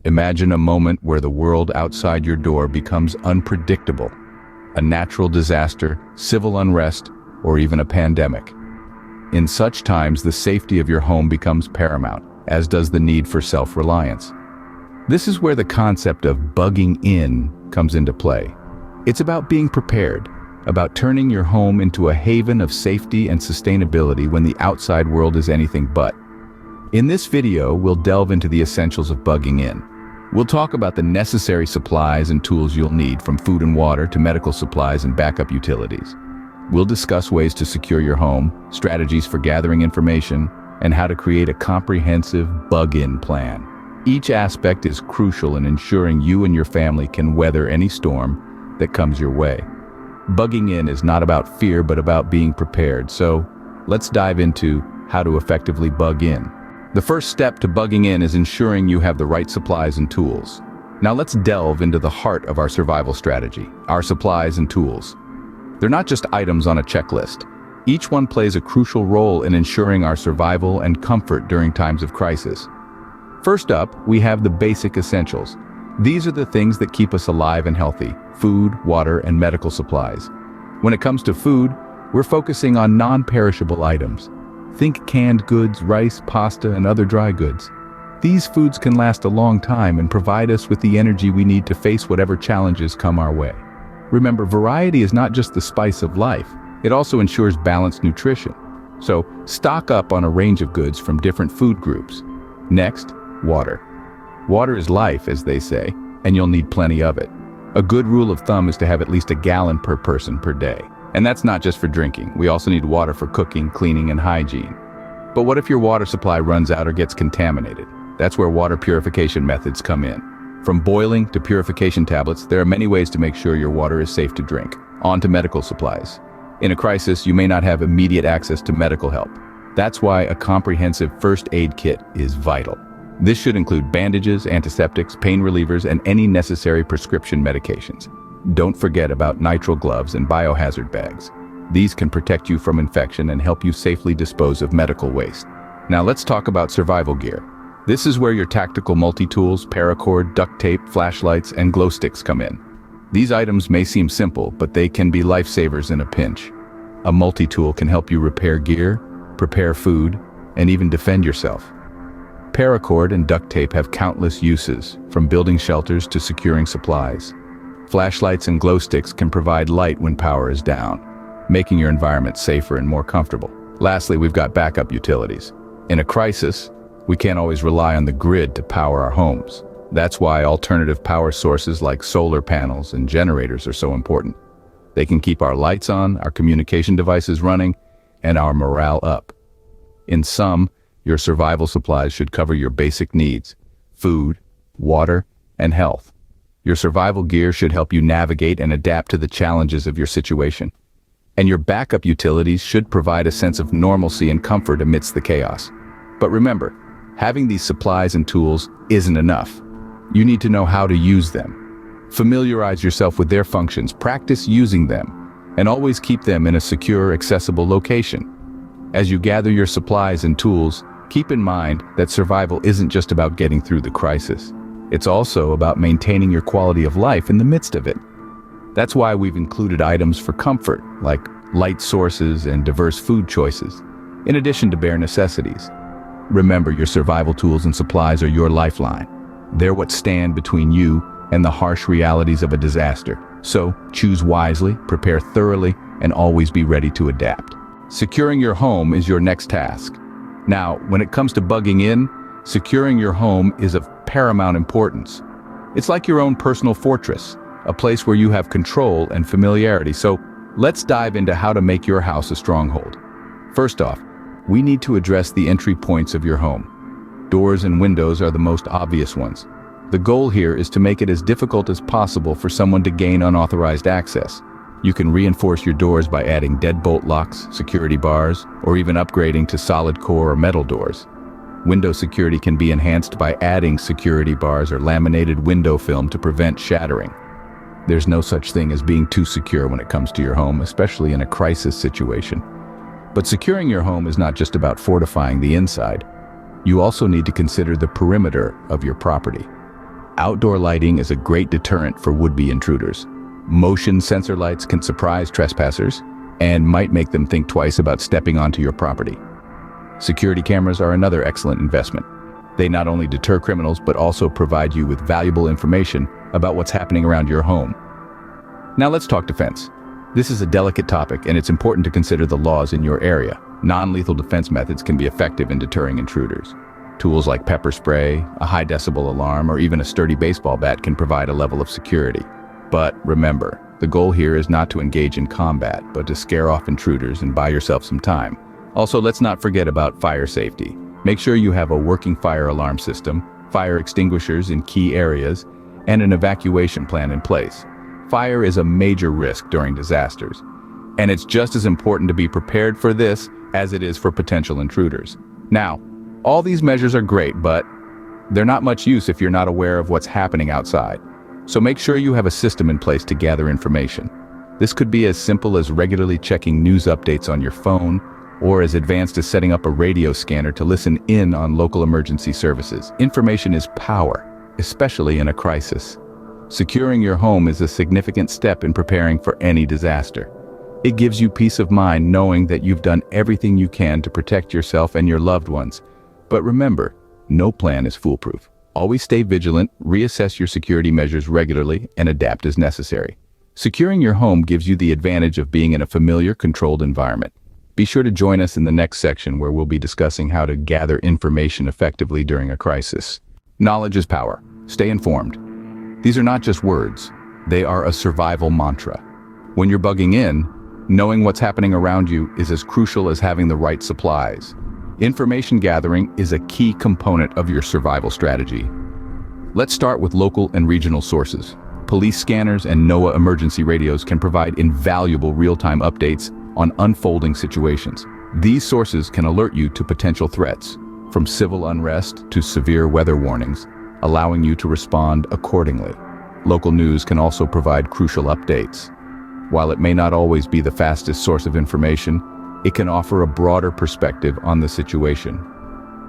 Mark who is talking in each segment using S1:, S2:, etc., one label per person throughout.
S1: Imagine a moment where the world outside your door becomes unpredictable. A natural disaster, civil unrest, or even a pandemic. In such times, the safety of your home becomes paramount, as does the need for self-reliance. This is where the concept of bugging in comes into play. It's about being prepared, about turning your home into a haven of safety and sustainability when the outside world is anything but. In this video, we'll delve into the essentials of bugging in. We'll talk about the necessary supplies and tools you'll need, from food and water to medical supplies and backup utilities. We'll discuss ways to secure your home, strategies for gathering information, and how to create a comprehensive bug-in plan. Each aspect is crucial in ensuring you and your family can weather any storm that comes your way. Bugging in is not about fear, but about being prepared. So let's dive into how to effectively bug in. The first step to bugging in is ensuring you have the right supplies and tools. Now let's delve into the heart of our survival strategy, our supplies and tools. They're not just items on a checklist. Each one plays a crucial role in ensuring our survival and comfort during times of crisis. First up, we have the basic essentials. These are the things that keep us alive and healthy: food, water, and medical supplies. When it comes to food, we're focusing on non-perishable items. Think canned goods, rice, pasta, and other dry goods. These foods can last a long time and provide us with the energy we need to face whatever challenges come our way. Remember, variety is not just the spice of life, it also ensures balanced nutrition. So, stock up on a range of goods from different food groups. Next, water. Water is life, as they say, and you'll need plenty of it. A good rule of thumb is to have at least a gallon per person per day. And that's not just for drinking. We also need water for cooking, cleaning, and hygiene. But what if your water supply runs out or gets contaminated? That's where water purification methods come in. From boiling to purification tablets, there are many ways to make sure your water is safe to drink. On to medical supplies. In a crisis, you may not have immediate access to medical help. That's why a comprehensive first aid kit is vital. This should include bandages, antiseptics, pain relievers, and any necessary prescription medications. Don't forget about nitrile gloves and biohazard bags. These can protect you from infection and help you safely dispose of medical waste. Now let's talk about survival gear. This is where your tactical multi-tools, paracord, duct tape, flashlights, and glow sticks come in. These items may seem simple, but they can be lifesavers in a pinch. A multi-tool can help you repair gear, prepare food, and even defend yourself. Paracord and duct tape have countless uses, from building shelters to securing supplies. Flashlights and glow sticks can provide light when power is down, making your environment safer and more comfortable. Lastly, we've got backup utilities. In a crisis, we can't always rely on the grid to power our homes. That's why alternative power sources like solar panels and generators are so important. They can keep our lights on, our communication devices running, and our morale up. In sum, your survival supplies should cover your basic needs: food, water, and health. Your survival gear should help you navigate and adapt to the challenges of your situation. And your backup utilities should provide a sense of normalcy and comfort amidst the chaos. But remember, having these supplies and tools isn't enough. You need to know how to use them. Familiarize yourself with their functions, practice using them, and always keep them in a secure, accessible location. As you gather your supplies and tools, keep in mind that survival isn't just about getting through the crisis. It's also about maintaining your quality of life in the midst of it. That's why we've included items for comfort, like light sources and diverse food choices, in addition to bare necessities. Remember, your survival tools and supplies are your lifeline. They're what stand between you and the harsh realities of a disaster. So, choose wisely, prepare thoroughly, and always be ready to adapt. Securing your home is your next task. Now, when it comes to bugging in, securing your home is of paramount importance. It's like your own personal fortress, a place where you have control and familiarity. So let's dive into how to make your house a stronghold. First off, we need to address the entry points of your home. Doors and windows are the most obvious ones. The goal here is to make it as difficult as possible for someone to gain unauthorized access. You can reinforce your doors by adding deadbolt locks, security bars, or even upgrading to solid core or metal doors. Window security can be enhanced by adding security bars or laminated window film to prevent shattering. There's no such thing as being too secure when it comes to your home, especially in a crisis situation. But securing your home is not just about fortifying the inside. You also need to consider the perimeter of your property. Outdoor lighting is a great deterrent for would-be intruders. Motion sensor lights can surprise trespassers and might make them think twice about stepping onto your property. Security cameras are another excellent investment. They not only deter criminals, but also provide you with valuable information about what's happening around your home. Now let's talk defense. This is a delicate topic, and it's important to consider the laws in your area. Non-lethal defense methods can be effective in deterring intruders. Tools like pepper spray, a high decibel alarm, or even a sturdy baseball bat can provide a level of security. But remember, the goal here is not to engage in combat, but to scare off intruders and buy yourself some time. Also, let's not forget about fire safety. Make sure you have a working fire alarm system, fire extinguishers in key areas, and an evacuation plan in place. Fire is a major risk during disasters, and it's just as important to be prepared for this as it is for potential intruders. Now, all these measures are great, but they're not much use if you're not aware of what's happening outside. So make sure you have a system in place to gather information. This could be as simple as regularly checking news updates on your phone, or as advanced as setting up a radio scanner to listen in on local emergency services. Information is power, especially in a crisis. Securing your home is a significant step in preparing for any disaster. It gives you peace of mind knowing that you've done everything you can to protect yourself and your loved ones. But remember, no plan is foolproof. Always stay vigilant, reassess your security measures regularly, and adapt as necessary. Securing your home gives you the advantage of being in a familiar, controlled environment. Be sure to join us in the next section where we'll be discussing how to gather information effectively during a crisis. Knowledge is power. Stay informed. These are not just words. They are a survival mantra. When you're bugging in, knowing what's happening around you is as crucial as having the right supplies. Information gathering is a key component of your survival strategy. Let's start with local and regional sources. Police scanners and NOAA emergency radios can provide invaluable real-time updates on unfolding situations. These sources can alert you to potential threats, from civil unrest to severe weather warnings, allowing you to respond accordingly. Local news can also provide crucial updates. While it may not always be the fastest source of information, it can offer a broader perspective on the situation.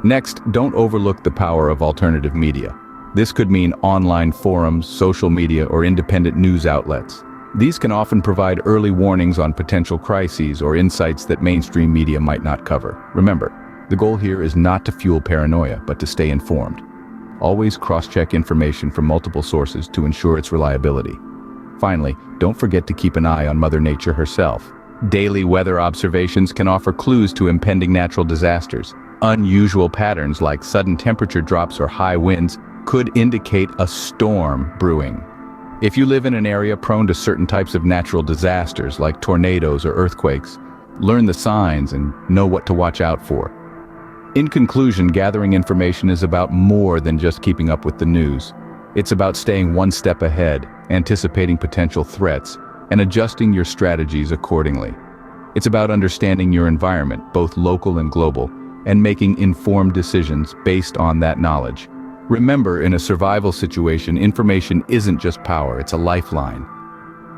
S1: Next, don't overlook the power of alternative media. This could mean online forums, social media, or independent news outlets. These can often provide early warnings on potential crises or insights that mainstream media might not cover. Remember, the goal here is not to fuel paranoia, but to stay informed. Always cross-check information from multiple sources to ensure its reliability. Finally, don't forget to keep an eye on Mother Nature herself. Daily weather observations can offer clues to impending natural disasters. Unusual patterns like sudden temperature drops or high winds could indicate a storm brewing. If you live in an area prone to certain types of natural disasters like tornadoes or earthquakes, learn the signs and know what to watch out for. In conclusion, gathering information is about more than just keeping up with the news. It's about staying one step ahead, anticipating potential threats, and adjusting your strategies accordingly. It's about understanding your environment, both local and global, and making informed decisions based on that knowledge. Remember, in a survival situation, information isn't just power, it's a lifeline.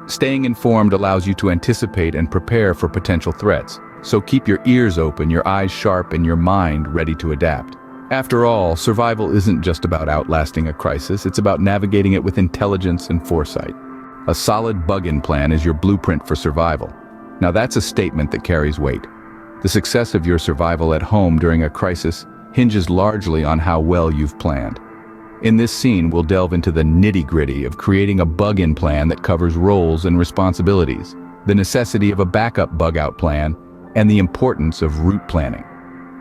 S1: Staying informed allows you to anticipate and prepare for potential threats, so keep your ears open, your eyes sharp, and your mind ready to adapt. After all, survival isn't just about outlasting a crisis, it's about navigating it with intelligence and foresight. A solid bug-in plan is your blueprint for survival. Now that's a statement that carries weight. The success of your survival at home during a crisis hinges largely on how well you've planned. In this scene, we'll delve into the nitty-gritty of creating a bug-in plan that covers roles and responsibilities, the necessity of a backup bug-out plan, and the importance of route planning.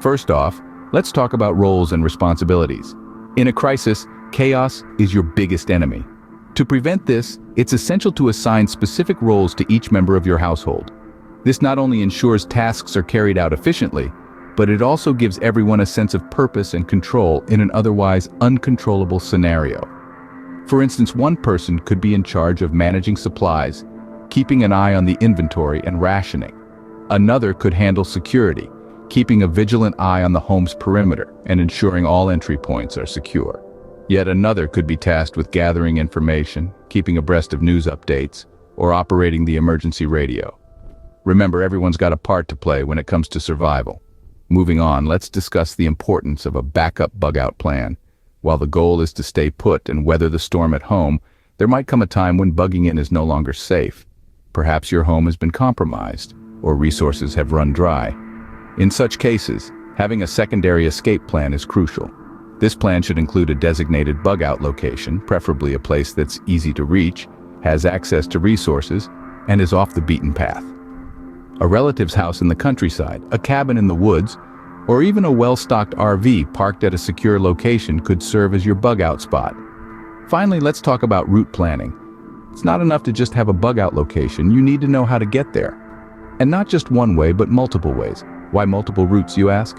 S1: First off, let's talk about roles and responsibilities. In a crisis, chaos is your biggest enemy. To prevent this, it's essential to assign specific roles to each member of your household. This not only ensures tasks are carried out efficiently, but it also gives everyone a sense of purpose and control in an otherwise uncontrollable scenario. For instance, one person could be in charge of managing supplies, keeping an eye on the inventory and rationing. Another could handle security, keeping a vigilant eye on the home's perimeter and ensuring all entry points are secure. Yet another could be tasked with gathering information, keeping abreast of news updates, or operating the emergency radio. Remember, everyone's got a part to play when it comes to survival. Moving on, let's discuss the importance of a backup bug-out plan. While the goal is to stay put and weather the storm at home, there might come a time when bugging in is no longer safe. Perhaps your home has been compromised, or resources have run dry. In such cases, having a secondary escape plan is crucial. This plan should include a designated bug-out location, preferably a place that's easy to reach, has access to resources, and is off the beaten path. A relative's house in the countryside, a cabin in the woods, or even a well-stocked RV parked at a secure location could serve as your bug-out spot. Finally, let's talk about route planning. It's not enough to just have a bug-out location, you need to know how to get there. And not just one way, but multiple ways. Why multiple routes, you ask?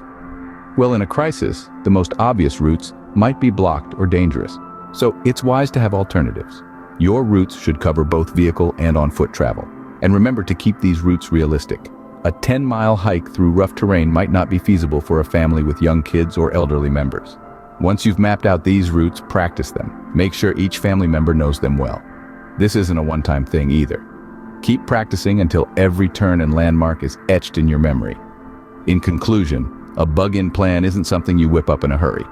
S1: Well, in a crisis, the most obvious routes might be blocked or dangerous. So it's wise to have alternatives. Your routes should cover both vehicle and on-foot travel. And remember to keep these routes realistic. A 10-mile hike through rough terrain might not be feasible for a family with young kids or elderly members. Once you've mapped out these routes, practice them. Make sure each family member knows them well. This isn't a one-time thing either. Keep practicing until every turn and landmark is etched in your memory. In conclusion, a bug-in plan isn't something you whip up in a hurry.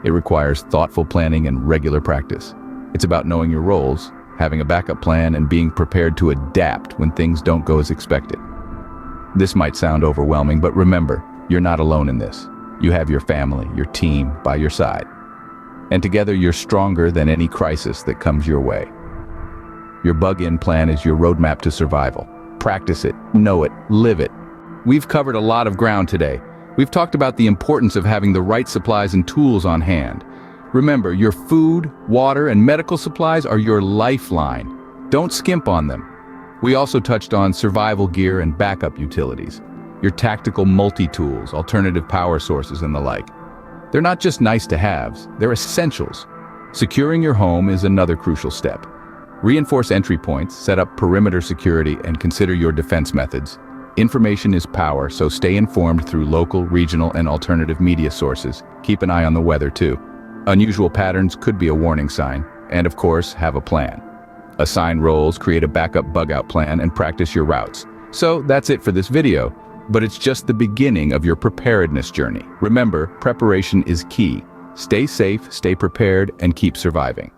S1: It requires thoughtful planning and regular practice. It's about knowing your roles, having a backup plan, and being prepared to adapt when things don't go as expected. This might sound overwhelming, but remember, you're not alone in this. You have your family, your team by your side. And together you're stronger than any crisis that comes your way. Your bug-in plan is your roadmap to survival. Practice it, know it, live it. We've covered a lot of ground today. We've talked about the importance of having the right supplies and tools on hand. Remember, your food, water, and medical supplies are your lifeline. Don't skimp on them. We also touched on survival gear and backup utilities, your tactical multi-tools, alternative power sources, and the like. They're not just nice-to-haves, they're essentials. Securing your home is another crucial step. Reinforce entry points, set up perimeter security, and consider your defense methods. Information is power, so stay informed through local, regional, and alternative media sources. Keep an eye on the weather, too. Unusual patterns could be a warning sign. And of course, have a plan. Assign roles, create a backup bug-out plan, and practice your routes. So that's it for this video, but it's just the beginning of your preparedness journey. Remember, preparation is key. Stay safe, stay prepared, and keep surviving.